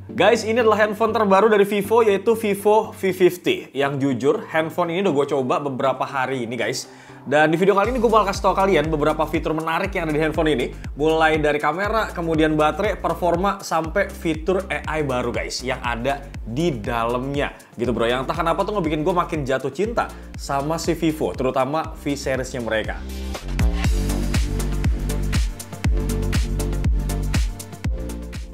Guys, ini adalah handphone terbaru dari Vivo, yaitu Vivo V50. Yang jujur, handphone ini udah gue coba beberapa hari ini guys. Dan di video kali ini gue bakal kasih tau kalian beberapa fitur menarik yang ada di handphone ini. Mulai dari kamera, kemudian baterai, performa, sampai fitur AI baru guys yang ada di dalamnya. Gitu bro, yang entah kenapa tuh ngebikin gue makin jatuh cinta sama si Vivo, terutama V-seriesnya mereka.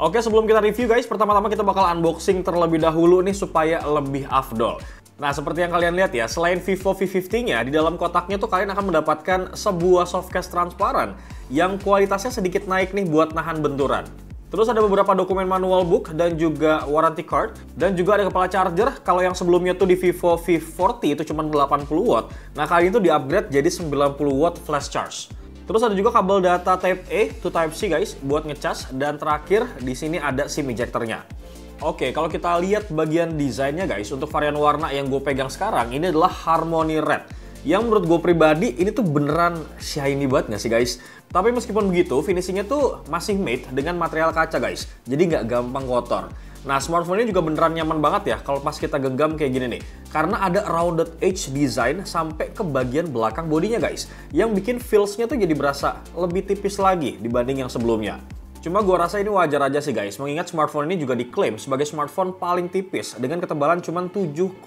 Oke, sebelum kita review guys, pertama-tama kita bakal unboxing terlebih dahulu nih supaya lebih afdol. Nah, seperti yang kalian lihat ya, selain Vivo V50-nya, di dalam kotaknya tuh kalian akan mendapatkan sebuah softcase transparan yang kualitasnya sedikit naik nih buat nahan benturan. Terus ada beberapa dokumen manual book dan juga warranty card, dan juga ada kepala charger. Kalau yang sebelumnya tuh di Vivo V40 itu cuma 80 watt, nah kali ini tuh di-upgrade jadi 90 watt flash charge. Terus ada juga kabel data Type A to Type C guys buat ngecas, dan terakhir di sini ada SIM ejectornya. Oke, kalau kita lihat bagian desainnya guys, untuk varian warna yang gue pegang sekarang ini adalah Harmony Red. Yang menurut gue pribadi ini tuh beneran shiny banget nggak sih guys? Tapi meskipun begitu, finishingnya tuh masih made dengan material kaca guys, jadi nggak gampang kotor. Nah, smartphone ini juga beneran nyaman banget ya kalau pas kita genggam kayak gini nih. Karena ada rounded edge design sampai ke bagian belakang bodinya guys. Yang bikin feels-nya tuh jadi berasa lebih tipis lagi dibanding yang sebelumnya. Cuma gua rasa ini wajar aja sih guys, mengingat smartphone ini juga diklaim sebagai smartphone paling tipis dengan ketebalan cuma 7,57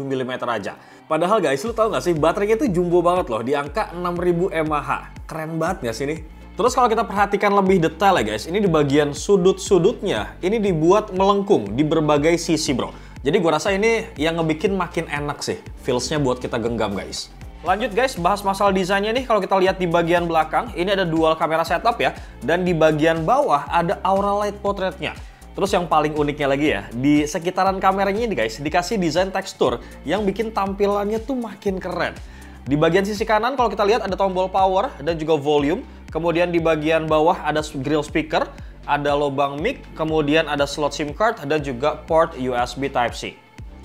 mm aja. Padahal guys, lu tau gak sih, baterainya tuh jumbo banget loh, di angka 6000 mAh. Keren banget gak sih nih? Terus kalau kita perhatikan lebih detail ya guys, ini di bagian sudut-sudutnya, ini dibuat melengkung di berbagai sisi bro. Jadi gua rasa ini yang ngebikin makin enak sih, feels-nya buat kita genggam guys. Lanjut guys, bahas masalah desainnya nih. Kalau kita lihat di bagian belakang, ini ada dual kamera setup ya. Dan di bagian bawah ada Aura Light Portrait-nya. Terus yang paling uniknya lagi ya, di sekitaran kameranya ini guys, dikasih desain tekstur yang bikin tampilannya tuh makin keren. Di bagian sisi kanan kalau kita lihat ada tombol power dan juga volume. Kemudian di bagian bawah ada grill speaker, ada lubang mic, kemudian ada slot SIM card dan juga port USB Type-C.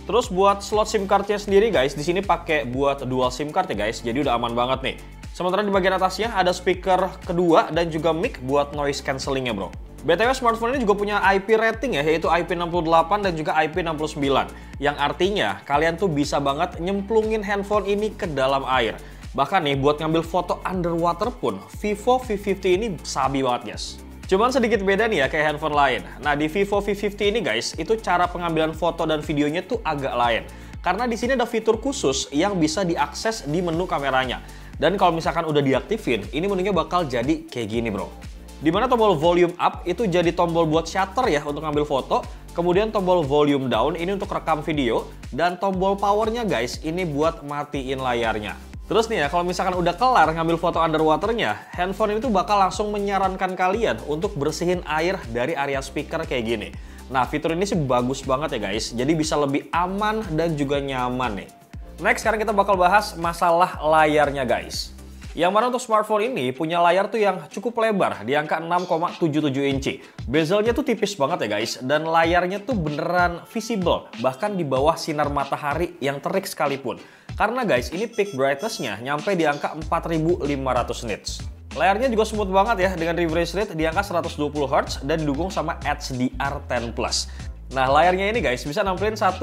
Terus buat slot SIM card-nya sendiri guys, di sini pakai buat dual SIM card ya guys, jadi udah aman banget nih. Sementara di bagian atasnya ada speaker kedua dan juga mic buat noise cancelling-nya bro. BTW smartphone ini juga punya IP rating ya, yaitu IP68 dan juga IP69. Yang artinya kalian tuh bisa banget nyemplungin handphone ini ke dalam air. Bahkan nih buat ngambil foto underwater pun Vivo V50 ini sabi banget guys. Cuman sedikit beda nih ya kayak handphone lain. Nah di Vivo V50 ini guys, itu cara pengambilan foto dan videonya tuh agak lain. Karena di sini ada fitur khusus yang bisa diakses di menu kameranya. Dan kalau misalkan udah diaktifin, ini menunya bakal jadi kayak gini bro. Dimana tombol volume up itu jadi tombol buat shutter ya untuk ngambil foto. Kemudian tombol volume down ini untuk rekam video. Dan tombol powernya guys, ini buat matiin layarnya. Terus nih ya, kalau misalkan udah kelar ngambil foto underwaternya, handphone ini tuh bakal langsung menyarankan kalian untuk bersihin air dari area speaker kayak gini. Nah, fitur ini sih bagus banget ya guys, jadi bisa lebih aman dan juga nyaman nih. Next, sekarang kita bakal bahas masalah layarnya guys. Yang mana untuk smartphone ini punya layar tuh yang cukup lebar, di angka 6,77 inci. Bezelnya tuh tipis banget ya guys, dan layarnya tuh beneran visible, bahkan di bawah sinar matahari yang terik sekalipun. Karena guys, ini peak brightness-nya nyampe di angka 4500 nits. Layarnya juga smooth banget ya, dengan refresh rate di angka 120 Hz dan didukung sama HDR10+. Nah, layarnya ini guys bisa nampilin 1,07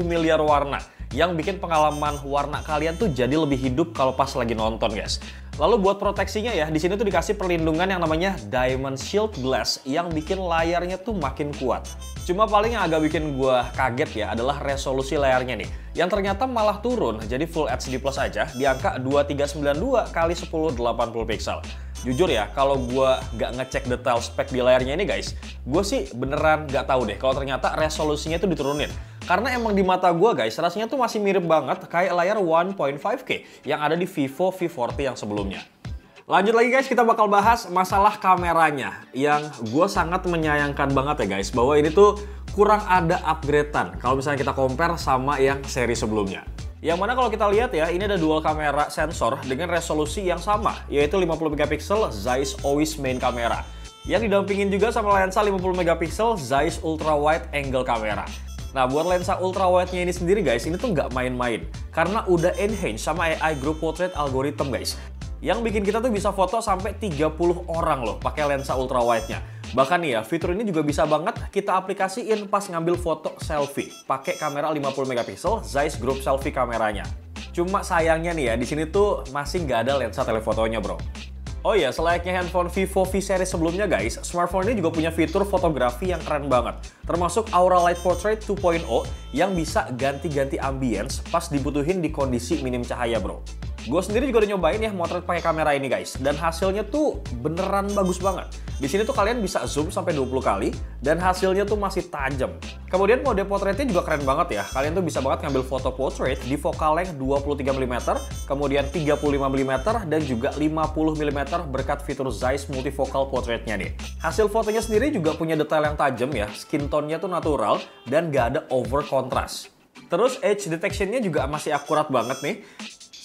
miliar warna, yang bikin pengalaman warna kalian tuh jadi lebih hidup kalau pas lagi nonton guys. Lalu buat proteksinya ya, di sini tuh dikasih perlindungan yang namanya Diamond Shield Glass yang bikin layarnya tuh makin kuat. Cuma paling yang agak bikin gua kaget ya adalah resolusi layarnya nih, yang ternyata malah turun jadi Full HD Plus aja di angka 2392 x 1080 pixel. Jujur ya, kalau gue nggak ngecek detail spek di layarnya ini guys, gue sih beneran nggak tahu deh kalau ternyata resolusinya itu diturunin. Karena emang di mata gue guys, rasanya tuh masih mirip banget kayak layar 1.5K yang ada di Vivo V40 yang sebelumnya. Lanjut lagi guys, kita bakal bahas masalah kameranya. Yang gue sangat menyayangkan banget ya guys, bahwa ini tuh kurang ada upgradean kalau misalnya kita compare sama yang seri sebelumnya. Yang mana kalau kita lihat ya, ini ada dual kamera sensor dengan resolusi yang sama, yaitu 50 MP Zeiss Always Main Camera. Yang didampingin juga sama lensa 50 MP Zeiss Ultra Wide Angle Camera. Nah, buat lensa ultra wide-nya ini sendiri guys, ini tuh nggak main-main. Karena udah enhance sama AI Group Portrait Algorithm guys. yang bikin kita tuh bisa foto sampai 30 orang loh pakai lensa ultrawide-nya. Bahkan nih ya, fitur ini juga bisa banget kita aplikasiin pas ngambil foto selfie pakai kamera 50 megapiksel Zeiss Group Selfie kameranya. Cuma sayangnya nih ya, di sini tuh masih nggak ada lensa telefotonya, bro. Oh iya, selayaknya handphone Vivo V series sebelumnya guys, smartphone ini juga punya fitur fotografi yang keren banget. Termasuk Aura Light Portrait 2.0 yang bisa ganti-ganti ambience pas dibutuhin di kondisi minim cahaya, bro. Gue sendiri juga udah nyobain ya motret pakai kamera ini guys, dan hasilnya tuh beneran bagus banget. Di sini tuh kalian bisa zoom sampai 20 kali dan hasilnya tuh masih tajam. Kemudian mode potretnya juga keren banget ya. Kalian tuh bisa banget ngambil foto portrait di focal length 23 mm, kemudian 35 mm dan juga 50 mm berkat fitur Zeiss multifocal portraitnya nih. Hasil fotonya sendiri juga punya detail yang tajam ya, skin tone-nya tuh natural dan gak ada over contrast. Terus edge detection-nya juga masih akurat banget nih.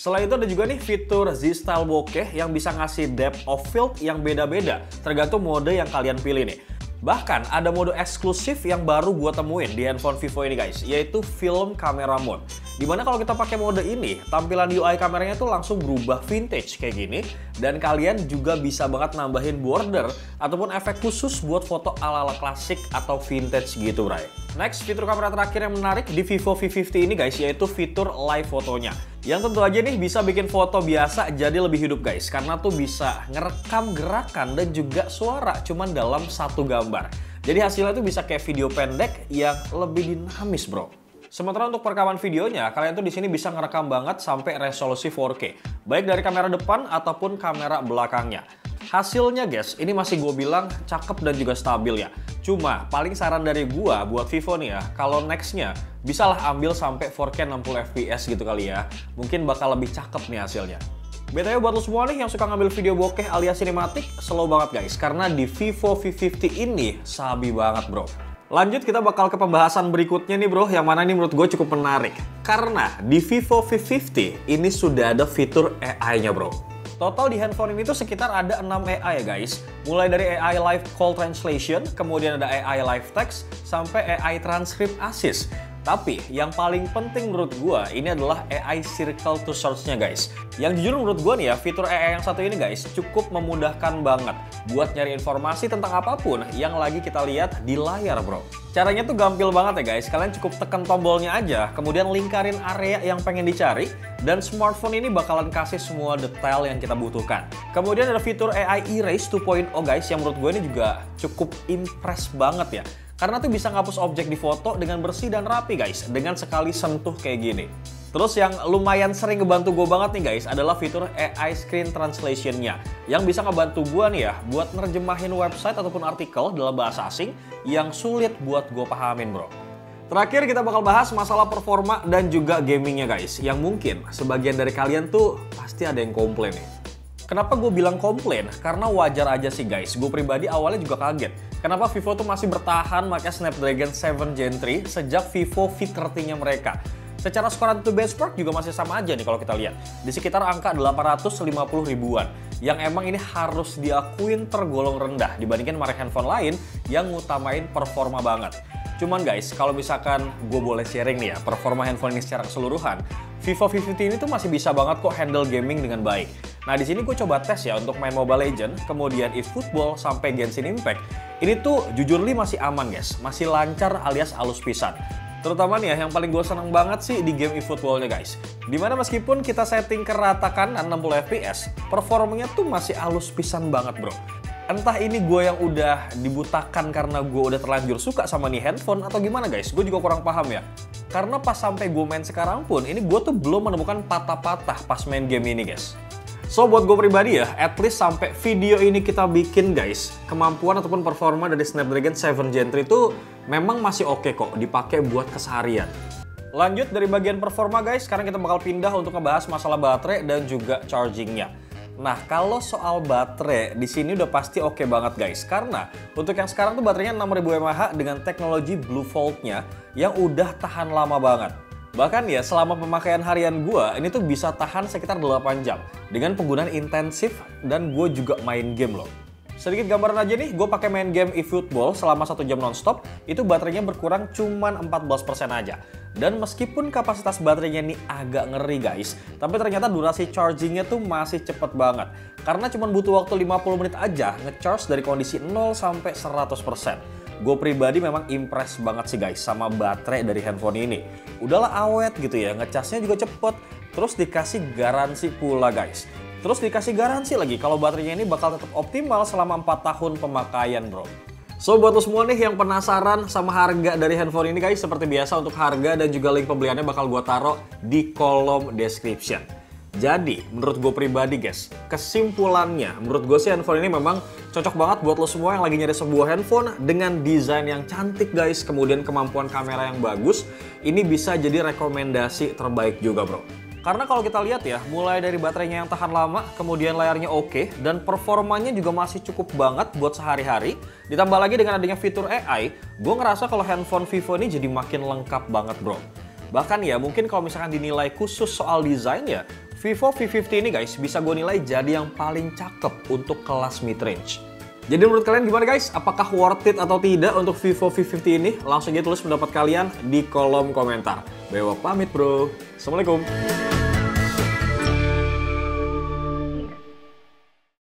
Selain itu ada juga nih fitur Z-Style Bokeh yang bisa ngasih depth of field yang beda-beda tergantung mode yang kalian pilih nih. Bahkan ada mode eksklusif yang baru gue temuin di handphone Vivo ini guys, yaitu Film Camera Mode. Dimana kalau kita pakai mode ini, tampilan UI kameranya tuh langsung berubah vintage kayak gini, dan kalian juga bisa banget nambahin border ataupun efek khusus buat foto ala-ala klasik atau vintage gitu, bray. Next, fitur kamera terakhir yang menarik di Vivo V50 ini guys, yaitu fitur live fotonya. Yang tentu aja nih bisa bikin foto biasa jadi lebih hidup guys, karena tuh bisa ngerekam gerakan dan juga suara cuman dalam satu gambar. Jadi hasilnya tuh bisa kayak video pendek yang lebih dinamis, bro. Sementara untuk perekaman videonya, kalian tuh di sini bisa ngerekam banget sampai resolusi 4K, baik dari kamera depan ataupun kamera belakangnya. Hasilnya guys, ini masih gue bilang cakep dan juga stabil ya. Cuma paling saran dari gue buat Vivo nih ya, kalau nextnya bisalah ambil sampai 4K 60 fps gitu kali ya. Mungkin bakal lebih cakep nih hasilnya. BTW buat lo semua nih yang suka ngambil video bokeh alias sinematik, slow banget guys. Karena di Vivo V50 ini sabi banget, bro. Lanjut kita bakal ke pembahasan berikutnya nih bro, yang mana ini menurut gue cukup menarik. Karena di Vivo V50 ini sudah ada fitur AI-nya bro. Total di handphone ini tuh sekitar ada 6 AI ya guys. Mulai dari AI Live Call Translation, kemudian ada AI Live Text, sampai AI Transcript Assist. Tapi yang paling penting menurut gua ini adalah AI Circle to Search-nya guys. Yang jujur menurut gua nih ya, fitur AI yang satu ini guys cukup memudahkan banget buat nyari informasi tentang apapun yang lagi kita lihat di layar bro. Caranya tuh gampil banget ya guys, kalian cukup tekan tombolnya aja, kemudian lingkarin area yang pengen dicari, dan smartphone ini bakalan kasih semua detail yang kita butuhkan. Kemudian ada fitur AI Erase 2.0 guys, yang menurut gue ini juga cukup impress banget ya. Karena tuh bisa ngapus objek di foto dengan bersih dan rapi guys, dengan sekali sentuh kayak gini. Terus yang lumayan sering ngebantu gue banget nih guys adalah fitur AI Screen Translation-nya, yang bisa ngebantu gue nih ya buat nerjemahin website ataupun artikel dalam bahasa asing yang sulit buat gue pahamin bro. Terakhir kita bakal bahas masalah performa dan juga gamingnya guys, yang mungkin sebagian dari kalian tuh pasti ada yang komplain nih. Kenapa gue bilang komplain? Karena wajar aja sih guys, gue pribadi awalnya juga kaget. Kenapa Vivo tuh masih bertahan pakai Snapdragon 7 Gen 3 sejak Vivo V30-nya mereka. Secara scorean to benchmark juga masih sama aja nih kalau kita lihat. Di sekitar angka 850 ribuan. Yang emang ini harus diakuin tergolong rendah dibandingkan merek handphone lain yang ngutamain performa banget. Cuman guys, kalau misalkan gue boleh sharing nih ya, performa handphone ini secara keseluruhan, Vivo V50 ini tuh masih bisa banget kok handle gaming dengan baik. Nah di sini gue coba tes ya untuk main Mobile Legends, kemudian eFootball sampai Genshin Impact. Ini tuh jujur li masih aman guys, masih lancar alias halus pisan. Terutama nih ya, yang paling gue seneng banget sih di game eFootball-nya guys. Dimana meskipun kita setting ke rata kanan 60 fps, performanya tuh masih halus pisan banget bro. Entah ini gue yang udah dibutakan karena gue udah terlanjur suka sama nih handphone atau gimana guys, gue juga kurang paham ya. Karena pas sampai gue main sekarang pun, ini gue tuh belum menemukan patah-patah pas main game ini guys. So buat gue pribadi ya, at least sampai video ini kita bikin guys, kemampuan ataupun performa dari Snapdragon 7 Gen 3 itu memang masih oke kok dipakai buat keseharian. Lanjut dari bagian performa guys, sekarang kita bakal pindah untuk ngebahas masalah baterai dan juga chargingnya. Nah, kalau soal baterai, di sini udah pasti oke banget guys. Karena untuk yang sekarang tuh baterainya 6000 mAh dengan teknologi Blue Volt-nya yang udah tahan lama banget. Bahkan ya, selama pemakaian harian gue, ini tuh bisa tahan sekitar 8 jam. Dengan penggunaan intensif dan gue juga main game loh. Sedikit gambaran aja nih, gue pakai main game eFootball selama 1 jam nonstop, itu baterainya berkurang cuman 14% aja. Dan meskipun kapasitas baterainya ini agak ngeri guys, tapi ternyata durasi chargingnya tuh masih cepet banget. Karena cuma butuh waktu 50 menit aja nge-charge dari kondisi 0 sampai 100%. Gue pribadi memang impress banget sih guys sama baterai dari handphone ini. Udahlah awet gitu ya, ngecasnya juga cepet, terus dikasih garansi pula guys. Terus dikasih garansi lagi kalau baterainya ini bakal tetap optimal selama 4 tahun pemakaian bro. So buat lo semua nih yang penasaran sama harga dari handphone ini guys, seperti biasa untuk harga dan juga link pembeliannya bakal gue taruh di kolom description. Jadi menurut gue pribadi guys, kesimpulannya menurut gue sih handphone ini memang cocok banget buat lo semua yang lagi nyari sebuah handphone dengan desain yang cantik guys, kemudian kemampuan kamera yang bagus. Ini bisa jadi rekomendasi terbaik juga bro. Karena kalau kita lihat ya, mulai dari baterainya yang tahan lama, kemudian layarnya oke, dan performanya juga masih cukup banget buat sehari-hari. Ditambah lagi dengan adanya fitur AI, gue ngerasa kalau handphone Vivo ini jadi makin lengkap banget bro. Bahkan ya, mungkin kalau misalkan dinilai khusus soal desain ya, Vivo V50 ini guys bisa gue nilai jadi yang paling cakep untuk kelas mid-range. Jadi menurut kalian gimana guys? Apakah worth it atau tidak untuk Vivo V50 ini? Langsung aja tulis pendapat kalian di kolom komentar. Bewo pamit bro. Assalamualaikum.